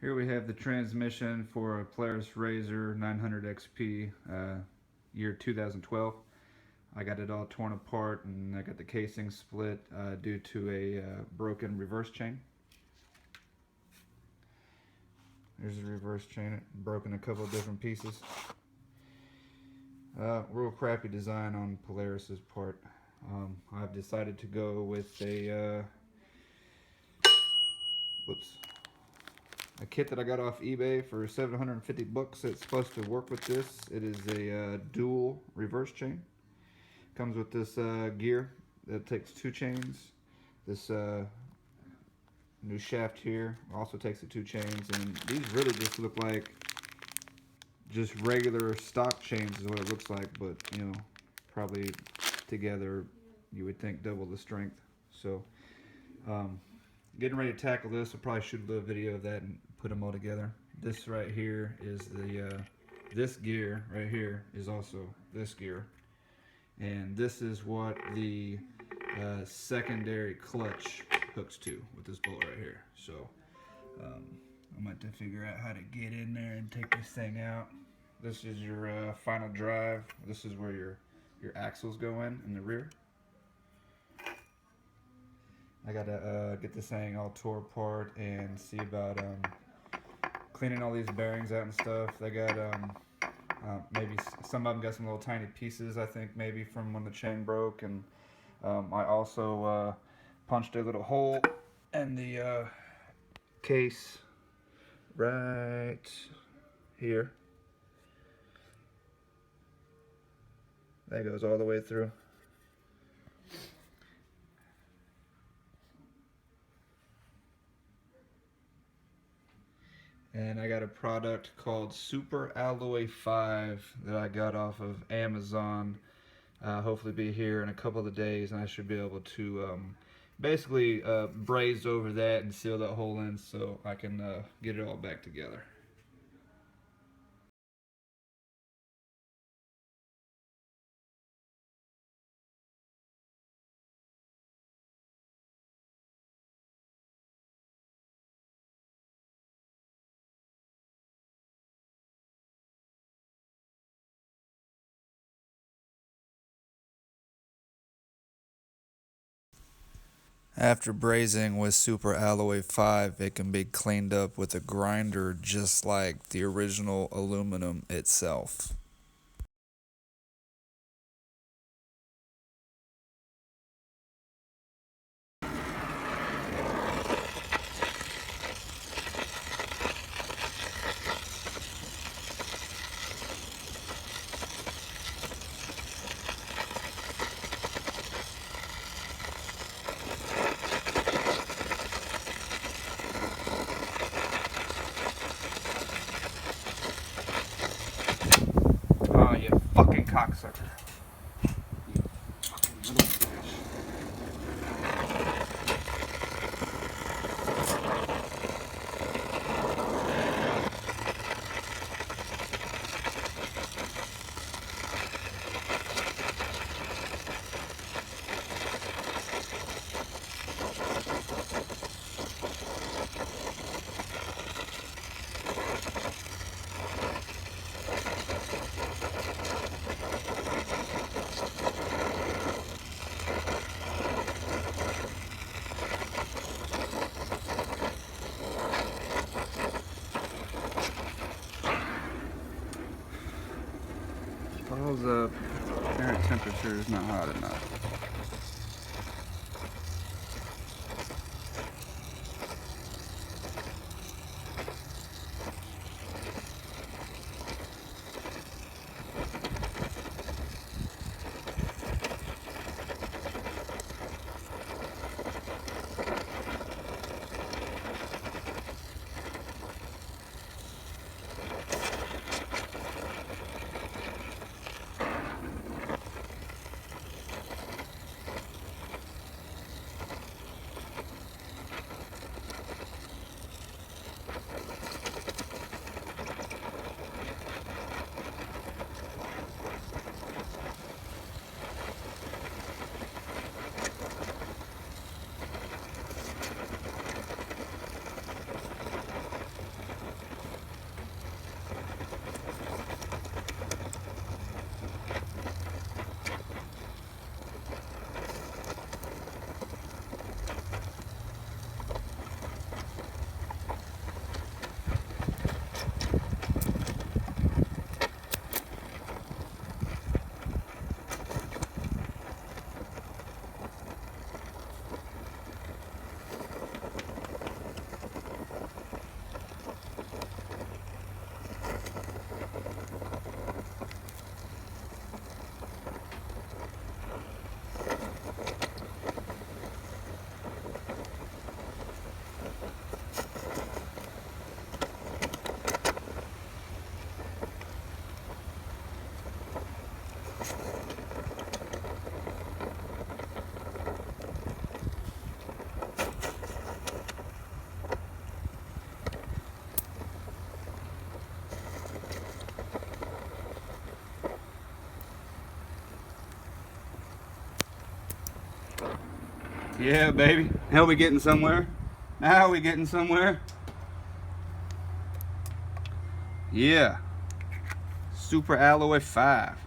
Here we have the transmission for a Polaris Razor 900 XP, year 2012. I got it all torn apart and I got the casing split due to a broken reverse chain. There's the reverse chain, broken a couple of different pieces. Real crappy design on Polaris's part. I've decided to go with a kit that I got off eBay for 750 bucks. It's supposed to work with this. It is a dual reverse chain. Comes with this gear that takes 2 chains. This new shaft here also takes the 2 chains, and these really just look like just regular stock chains is what it looks like, but you know, probably together you would think double the strength. So getting ready to tackle this. I'll probably shoot a little video of that and put them all together. This right here is the this gear right here is also this gear, and this is what the secondary clutch hooks to with this bolt right here. So I'm going to figure out how to get in there and take this thing out. This is your final drive. This is where your axles go in the rear. I gotta get this thing all tore apart and see about cleaning all these bearings out and stuff. They got maybe some of them got some little tiny pieces, I think, maybe from when the chain broke. And I also punched a little hole in the case right here. That goes all the way through. And I got a product called Super Alloy 5 that I got off of Amazon. Hopefully be here in a couple of days, and I should be able to basically braze over that and seal that hole in so I can get it all back together. After brazing with Super Alloy 5, it can be cleaned up with a grinder just like the original aluminum itself. Oh, you fucking cocksucker. You fucking little bitch. Suppose the air temperature is not hot enough. Yeah, baby. Now we getting somewhere. Now we getting somewhere. Yeah. Super Alloy 5.